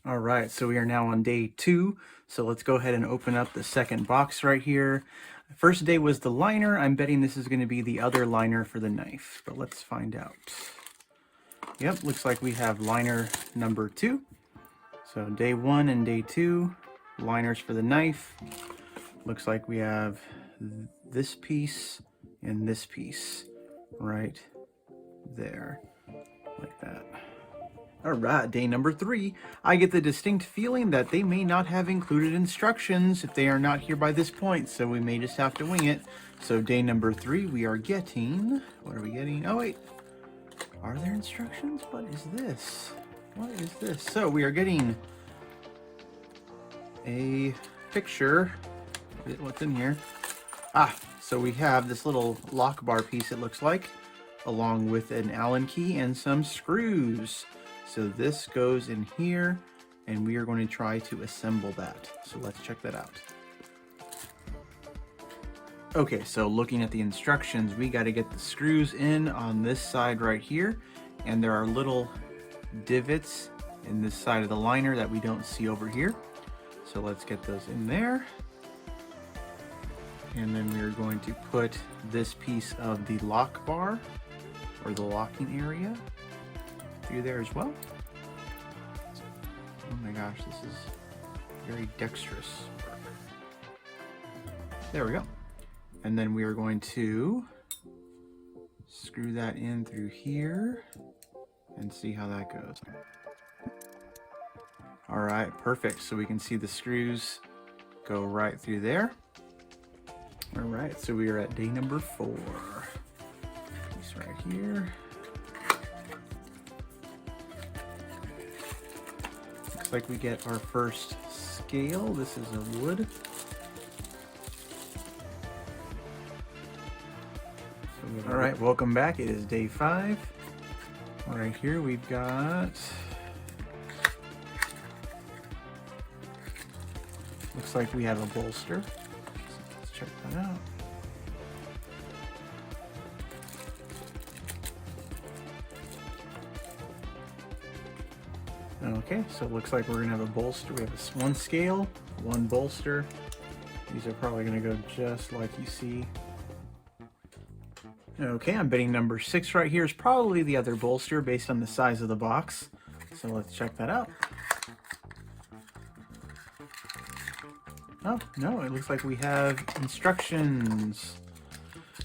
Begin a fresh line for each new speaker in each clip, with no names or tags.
All right, so we are now on day 2. So let's go ahead and open up the second box right here. First day was the liner. I'm betting this is going to be the other liner for the knife, but let's find out. Yep, looks like we have liner number 2. So day 1 and day 2, liners for the knife. Looks like we have this piece and this piece right there, like that. All right, day number 3. I get the distinct feeling that they may not have included instructions if they are not here by this point, so we may just have to wing it. So day number 3, we are getting, what are we getting? Oh wait, are there instructions? What is this? What is this? So we are getting a picture. What's in here? So we have this little lockbar piece, it looks like, along with an Allen key and some screws. So this goes in here, and we are going to try to assemble that. So let's check that out. Okay, so looking at the instructions, we got to get the screws in on this side right here, and there are little divots in this side of the liner that we don't see over here. So let's get those in there. And then we're going to put this piece of the lock bar, or the locking area, through there as well. Oh my gosh, this is very dexterous work. There we go. And then we are going to screw that in through here and see how that goes. All right, perfect. So we can see the screws go right through there. All right, so we are at day number 4. Piece right here. Looks like we get our first scale. This is a wood. All right, welcome back. It is day 5. Right here we've got, looks like we have a bolster. Let's check that out. Okay, so it looks like we're gonna have a bolster. We have one scale, one bolster. These are probably gonna go just like you see. Okay, I'm betting number 6 right here is probably the other bolster based on the size of the box. So let's check that out. Oh, no, it looks like we have instructions.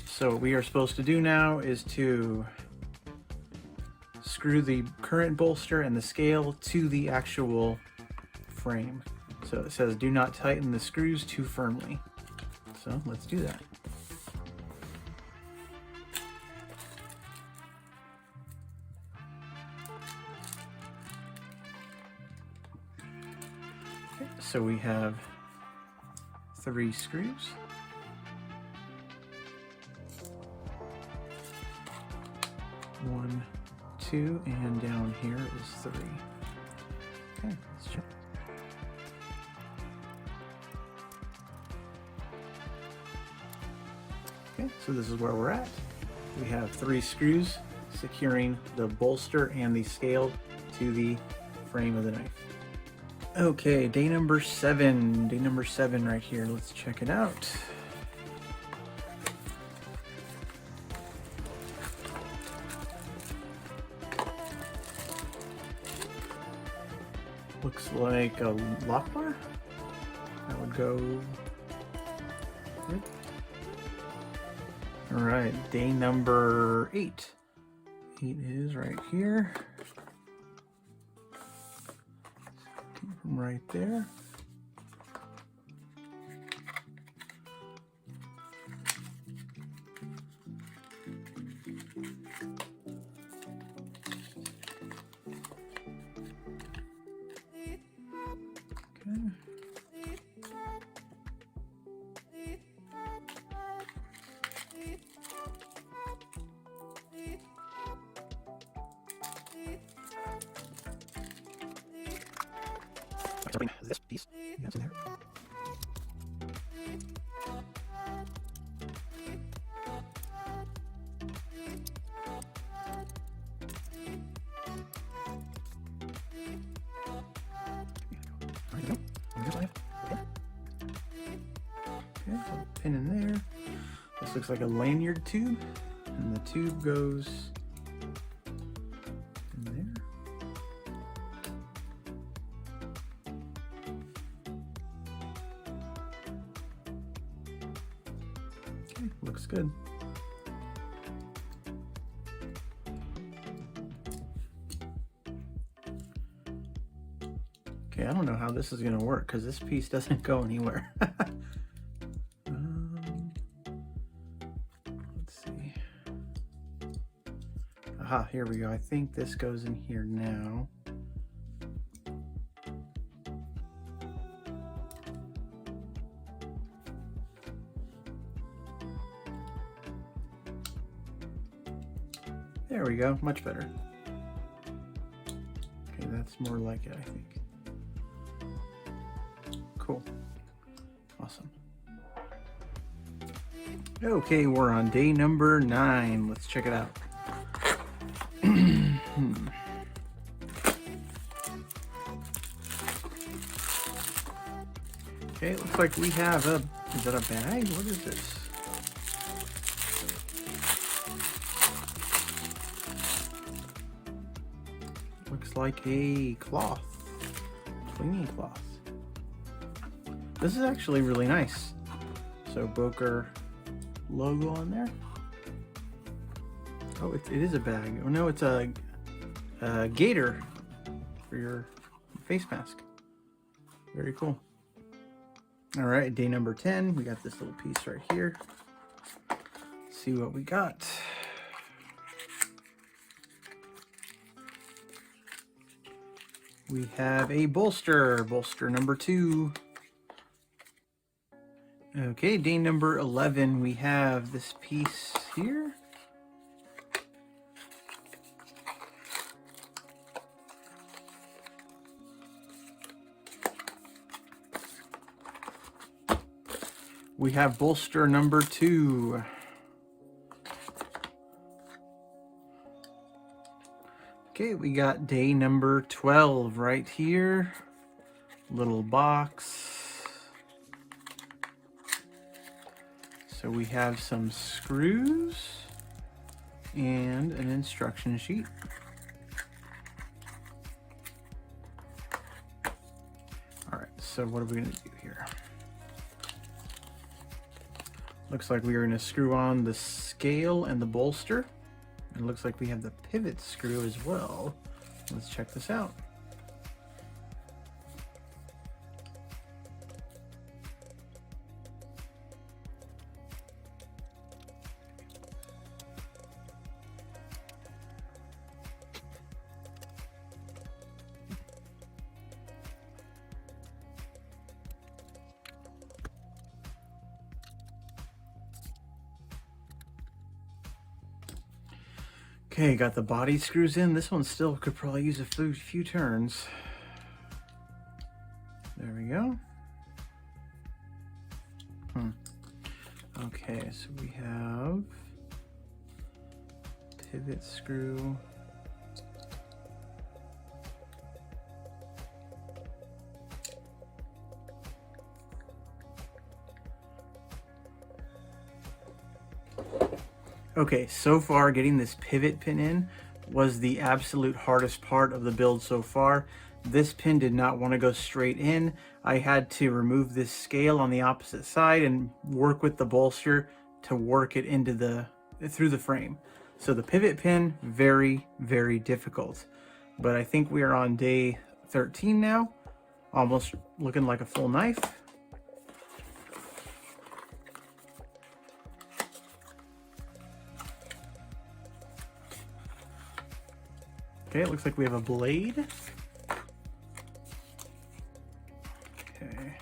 So what we are supposed to do now is to screw the current bolster and the scale to the actual frame. So it says do not tighten the screws too firmly. So let's do that. Okay, so we have 3 screws. One, 2, and down here is 3. Okay, let's check. Okay, so this is where we're at. We have 3 screws securing the bolster and the scale to the frame of the knife. Okay, day number 7. Day number 7 right here. Let's check it out. Looks like a lock bar. That would go good. All right, day number 8. 8 is right here. Right there. This piece, that's in there. pin in there. This looks like a lanyard tube, and the tube goes in there. Okay, looks good. Okay, I don't know how this is going to work because this piece doesn't go anywhere. Let's see. Aha, here we go. I think this goes in here now. There we go, much better. Okay, that's more like it, I think. Cool. Awesome. Okay, we're on day number 9. Let's check it out. Okay, it looks like we have a, is that a bag? What is this? Looks like a cloth, cleaning cloth. This is actually really nice. So Boker logo on there. Oh, it is a bag. Oh no, it's a gaiter for your face mask. Very cool. All right, day number 10. We got this little piece right here. Let's see what we got. We have a bolster number 2. Okay, day number 11, we have this piece here. We have bolster number 2. Okay, we got day number 12 right here. Little box. So we have some screws and an instruction sheet. All right, so what are we gonna do here? Looks like we are gonna screw on the scale and the bolster. It looks like we have the pivot screw as well. Let's check this out. Okay, got the body screws in. This one still could probably use a few turns. There we go. Okay, so we have pivot screw. Okay, so far getting this pivot pin in was the absolute hardest part of the build so far. This pin did not want to go straight in. I had to remove this scale on the opposite side and work with the bolster to work it into through the frame. So the pivot pin, very, very difficult. But I think we are on day 13 now, almost looking like a full knife. Okay, it looks like we have a blade. Okay.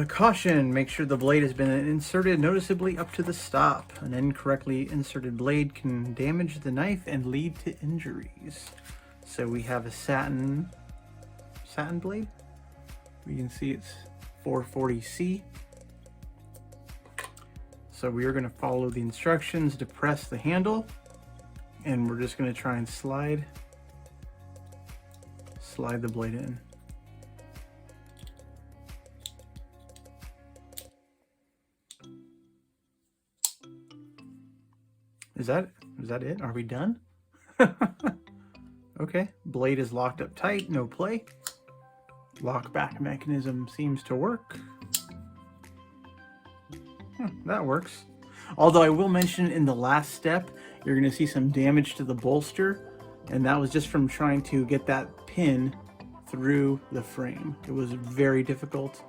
Caution, make sure the blade has been inserted noticeably up to the stop. An incorrectly inserted blade can damage the knife and lead to injuries. So we have a satin blade. We can see it's 440C. So we are going to follow the instructions to press the handle. And we're just going to try and slide the blade in. Is that it? Are we done? Okay, blade is locked up tight, no play. Lock back mechanism seems to work. That works. Although I will mention in the last step, you're going to see some damage to the bolster, and that was just from trying to get that pin through the frame. It was very difficult,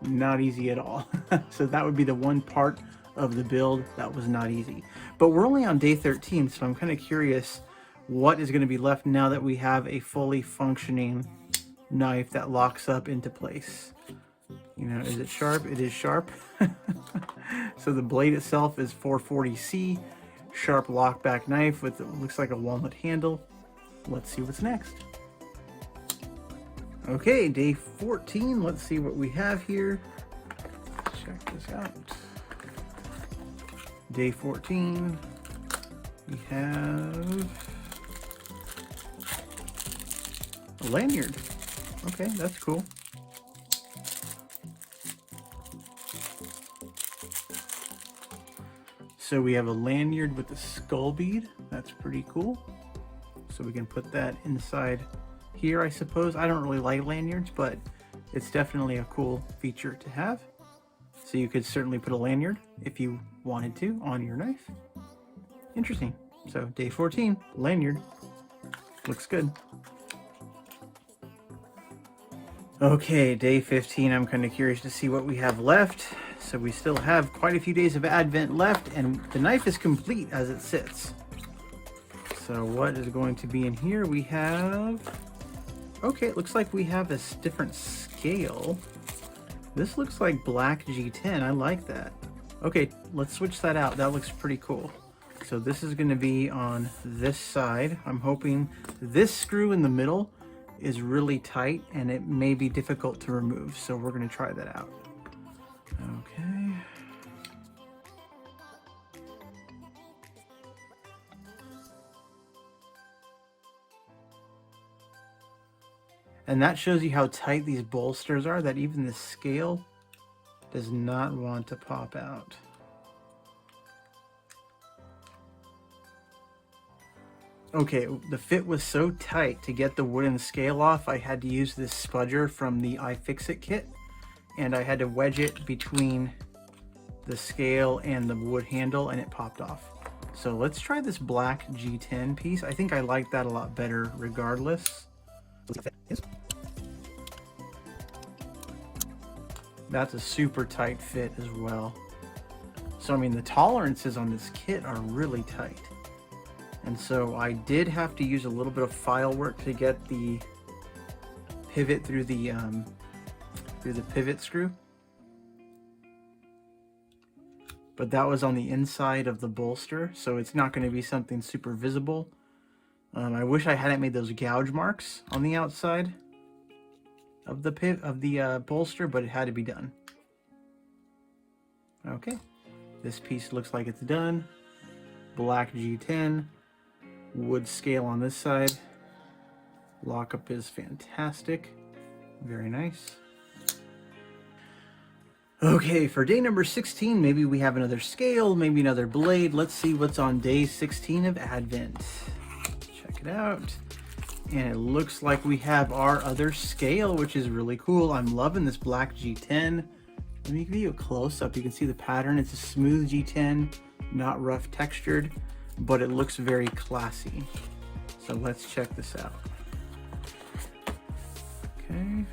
not easy at all. So that would be the one part of the build that was not easy. But we're only on day 13, so I'm kind of curious what is going to be left now that we have a fully functioning knife that locks up into place. You know, is it sharp? It is sharp. So the blade itself is 440C, sharp lockback knife with it looks like a walnut handle. Let's see what's next. Okay, day 14. Let's see what we have here. Check this out. Day 14. We have a lanyard. Okay, that's cool. So we have a lanyard with a skull bead. That's pretty cool. So we can put that inside here, I suppose. I don't really like lanyards, but it's definitely a cool feature to have. So you could certainly put a lanyard, if you wanted to, on your knife. Interesting. So day 14, lanyard. Looks good. Okay, day 15, I'm kind of curious to see what we have left. So we still have quite a few days of Advent left, and the knife is complete as it sits. So what is going to be in here? We have... Okay, it looks like we have a different scale. This looks like black G10. I like that. Okay, let's switch that out. That looks pretty cool. So this is going to be on this side. I'm hoping this screw in the middle is really tight and it may be difficult to remove. So we're going to try that out. Okay. And that shows you how tight these bolsters are, that even the scale does not want to pop out. Okay, the fit was so tight to get the wooden scale off, I had to use this spudger from the iFixit kit, and I had to wedge it between the scale and the wood handle, and it popped off. So let's try this black G10 piece. I think I like that a lot better regardless. That's a super tight fit as well. So I mean, the tolerances on this kit are really tight. And so I did have to use a little bit of file work to get the pivot through the pivot screw. But that was on the inside of the bolster, so it's not going to be something super visible. I wish I hadn't made those gouge marks on the outside of the bolster, but it had to be done. Okay, this piece looks like it's done. Black G10, wood scale on this side. Lockup is fantastic, very nice. Okay, for day number 16, maybe we have another scale, maybe another blade. Let's see what's on day 16 of Advent. Check it out. And it looks like we have our other scale, which is really cool. I'm loving this black G10. Let me give you a close-up. You can see the pattern. It's a smooth G10, not rough textured, but it looks very classy. So let's check this out. Okay.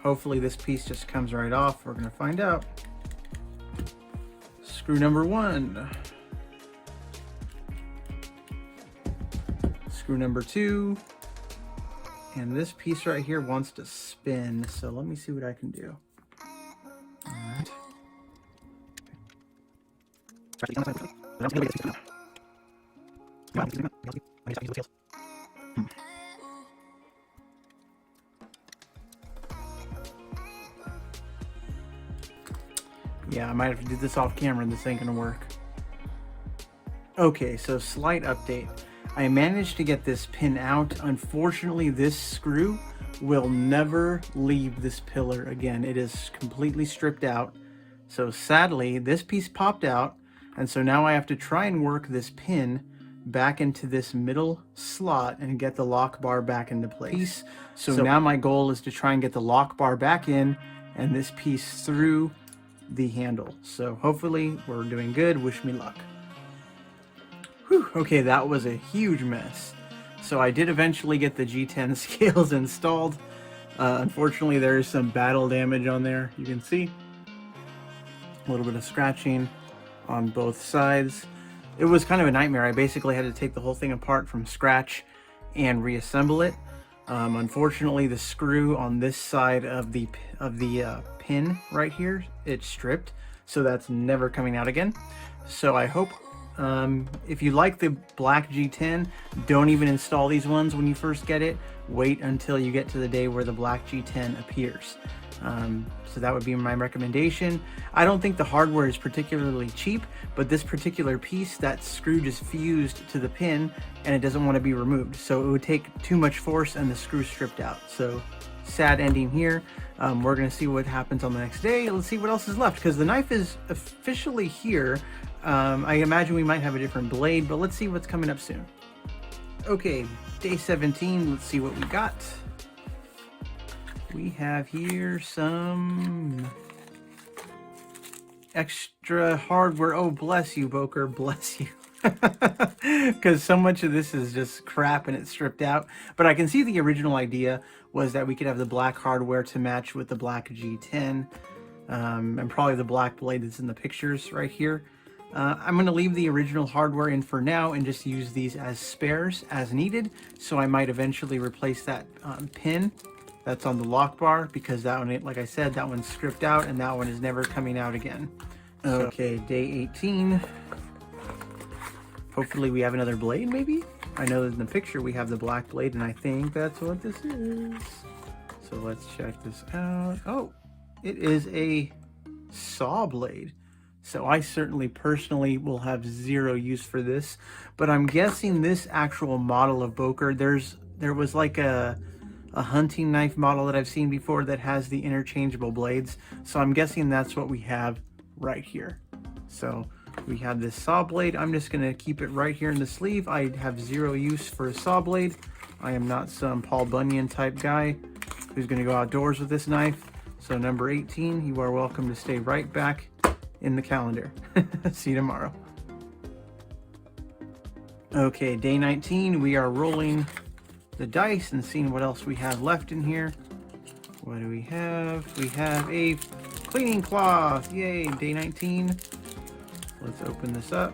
Hopefully this piece just comes right off. We're gonna find out. Screw number 1. Screw number 2. And this piece right here wants to spin. So let me see what I can do. All right. Yeah, I might have to do this off camera. This ain't gonna work. Okay, so slight update. I managed to get this pin out. Unfortunately, this screw will never leave this pillar again. It is completely stripped out. So sadly, this piece popped out. And so now I have to try and work this pin back into this middle slot and get the lock bar back into place. So now my goal is to try and get the lock bar back in and this piece through the handle. So hopefully we're doing good. Wish me luck. Whew, okay, that was a huge mess. So I did eventually get the G10 scales installed. Unfortunately, there is some battle damage on there. You can see a little bit of scratching on both sides. It was kind of a nightmare. I basically had to take the whole thing apart from scratch and reassemble it. Unfortunately, the screw on this side of the pin right here, it's stripped, so that's never coming out again. So I hope if you like the black G10, don't even install these ones when you first get it. Wait until you get to the day where the black G10 appears. So that would be my recommendation. I don't think the hardware is particularly cheap, but this particular piece, that screw just fused to the pin and it doesn't want to be removed. So it would take too much force and the screw stripped out. So sad ending here. We're going to see what happens on the next day. Let's see what else is left because the knife is officially here. I imagine we might have a different blade, but let's see what's coming up soon. Okay, day 17. Let's see what we got. We have here some extra hardware. Oh, bless you, Boker, bless you. Because so much of this is just crap and it's stripped out. But I can see the original idea was that we could have the black hardware to match with the black G10. And probably the black blade that's in the pictures right here. I'm going to leave the original hardware in for now and just use these as spares as needed. So I might eventually replace that pin that's on the lock bar because that one, like I said, that one's stripped out and that one is never coming out again. Okay, day 18. Hopefully we have another blade maybe? I know that in the picture we have the black blade and I think that's what this is. So let's check this out. Oh, it is a saw blade. So I certainly personally will have zero use for this, but I'm guessing this actual model of Boker, there was like a hunting knife model that I've seen before that has the interchangeable blades. So I'm guessing that's what we have right here. So we have this saw blade. I'm just gonna keep it right here in the sleeve. I have zero use for a saw blade. I am not some Paul Bunyan type guy who's gonna go outdoors with this knife. So number 18, you are welcome to stay right back in the calendar. See you tomorrow. Okay, day 19, we are rolling the dice and seeing what else we have left in here. What do we have? We have a cleaning cloth. Yay, day 19. Let's open this up.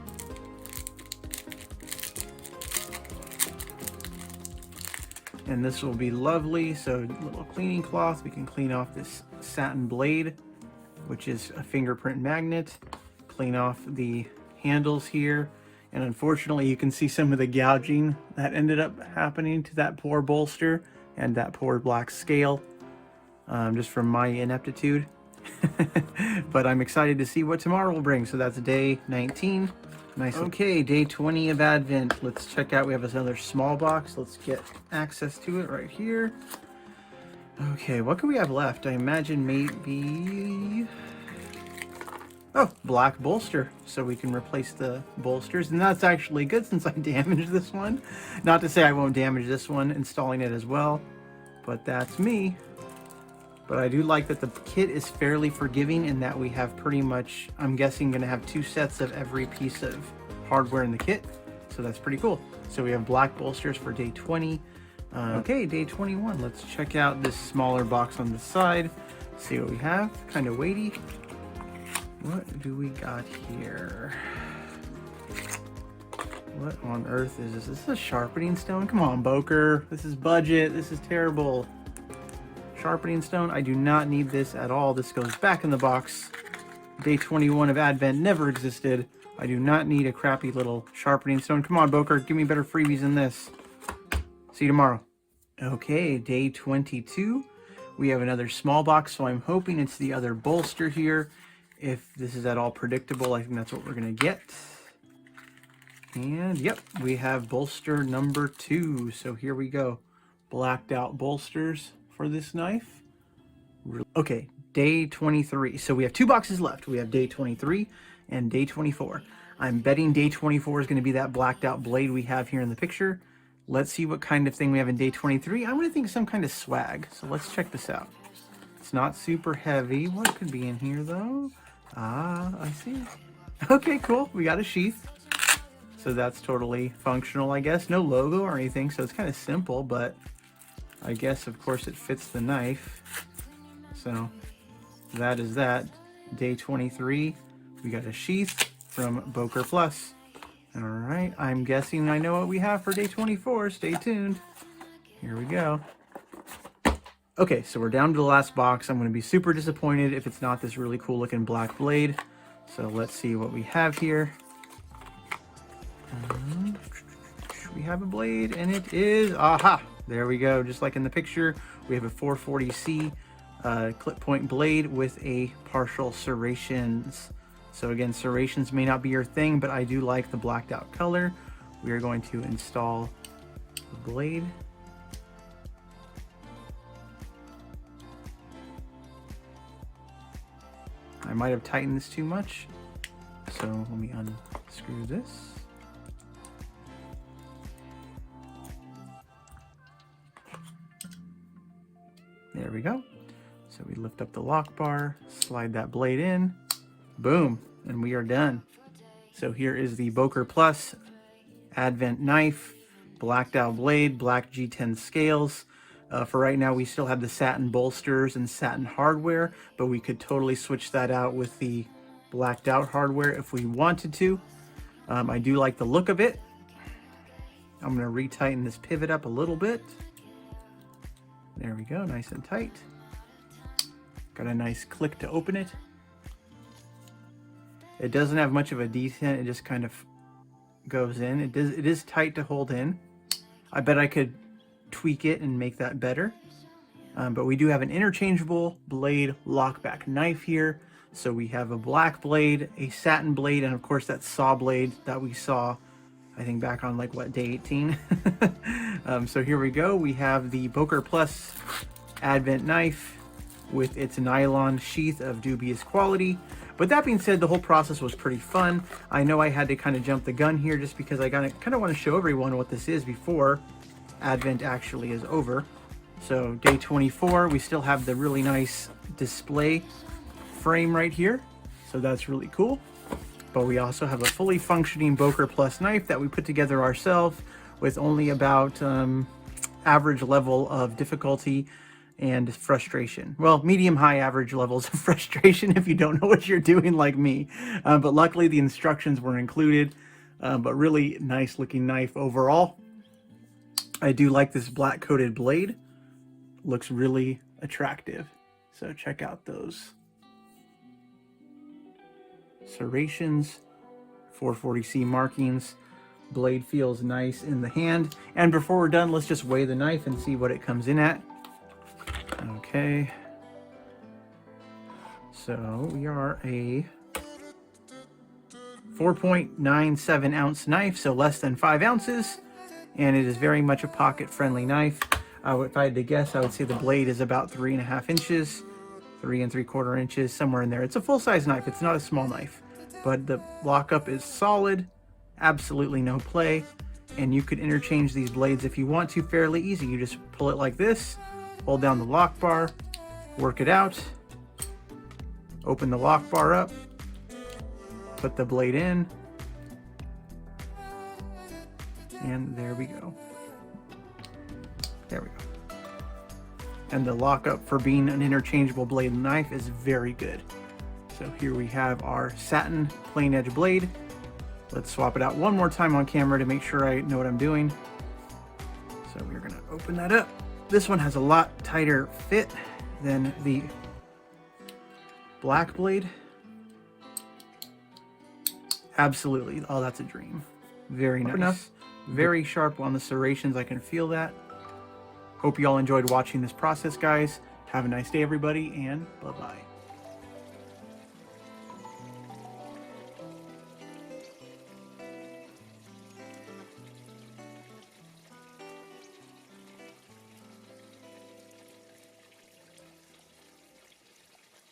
And this will be lovely. So little cleaning cloth. We can clean off this satin blade, which is a fingerprint magnet. Clean off the handles here. And unfortunately, you can see some of the gouging that ended up happening to that poor bolster and that poor black scale, just from my ineptitude. But I'm excited to see what tomorrow will bring. So that's day 19. Nice. Okay, day 20 of Advent. Let's check out. We have another small box. Let's get access to it right here. Okay, what can we have left? I imagine maybe... Oh, black bolster, so we can replace the bolsters, and that's actually good since I damaged this one. Not to say I won't damage this one installing it as well, but that's me. But I do like that the kit is fairly forgiving in that we have pretty much, I'm guessing, going to have 2 sets of every piece of hardware in the kit, so that's pretty cool. So we have black bolsters for day 20. Okay, day 21. Let's check out this smaller box on the side, see what we have. Kind of weighty. What do we got here? What on earth is this? Is this a sharpening stone? Come on, Boker. This is budget. This is terrible. Sharpening stone. I do not need this at all. This goes back in the box. Day 21 of Advent never existed. I do not need a crappy little sharpening stone. Come on, Boker. Give me better freebies than this. See you tomorrow. Okay, day 22. We have another small box, so I'm hoping it's the other bolster here. If this is at all predictable, I think that's what we're going to get. And yep, we have bolster number 2. So here we go. Blacked out bolsters for this knife. Okay, day 23. So we have 2 boxes left. We have day 23 and day 24. I'm betting day 24 is going to be that blacked out blade we have here in the picture. Let's see what kind of thing we have in day 23. I'm going to think some kind of swag. So let's check this out. It's not super heavy. What could be in here though? Ah, I see. Okay, cool. We got a sheath. So that's totally functional, I guess. No logo or anything, so it's kind of simple, but I guess, of course, it fits the knife. So that is that. Day 23, we got a sheath from Boker Plus. All right, I'm guessing I know what we have for day 24. Stay tuned. Here we go. Okay, so we're down to the last box. I'm going to be super disappointed if it's not this really cool looking black blade. So let's see what we have here. We have a blade, and it is, aha, there we go. Just like in the picture, we have a 440C clip point blade with a partial serrations. So again, serrations may not be your thing, but I do like the blacked out color. We are going to install the blade. I might have tightened this too much, so let me unscrew this. There we go. So we lift up the lock bar, slide that blade in, boom, and we are done. So here is the Boker Plus Advent knife, blacked out blade, black G10 scales. For right now, we still have the satin bolsters and satin hardware, but we could totally switch that out with the blacked out hardware if we wanted to. I do like the look of it. I'm going to retighten this pivot up a little bit. There we go, nice and tight. Got a nice click to open it. It doesn't have much of a descent, it just kind of goes in. It is tight to hold in. I bet I could tweak it and make that better. But we do have an interchangeable blade lockback knife here. So we have a black blade, a satin blade, and of course that saw blade that we saw, I think back on like what, day 18. So here we go. We have the Boker Plus Advent knife with its nylon sheath of dubious quality. But that being said, the whole process was pretty fun. I know I had to kind of jump the gun here just because I kind of want to show everyone what this is before Advent actually is over. So day 24, we still have the really nice display frame right here. So that's really cool. But we also have a fully functioning Boker Plus knife that we put together ourselves with only about average level of difficulty and frustration. Well, medium-high average levels of frustration if you don't know what you're doing like me. But luckily the instructions were included. But really nice looking knife overall. I do like this black coated blade. Looks really attractive. So check out those serrations, 440C markings. Blade feels nice in the hand. And before we're done, let's just weigh the knife and see what it comes in at. Okay. So we are a 4.97 ounce knife, so less than 5 ounces. And it is very much a pocket friendly knife. If I had to guess, I would say the blade is about 3.5 inches, 3 3/4 inches, somewhere in there. It's a full-size knife. It's not a small knife, but the lockup is solid, absolutely no play, and you could interchange these blades if you want to fairly easy. You just pull it like this, hold down the lock bar, work it out, open the lock bar up, put the blade in, and there we go. There we go. And the lockup for being an interchangeable blade knife is very good. So here we have our satin plain edge blade. Let's swap it out one more time on camera to make sure I know what I'm doing. So we're gonna open that up. This one has a lot tighter fit than the black blade. Absolutely, oh, that's a dream. Very nice. Enough. Very sharp on the serrations, I can feel that. Hope you all enjoyed watching this process, guys. Have a nice day, everybody, and bye-bye.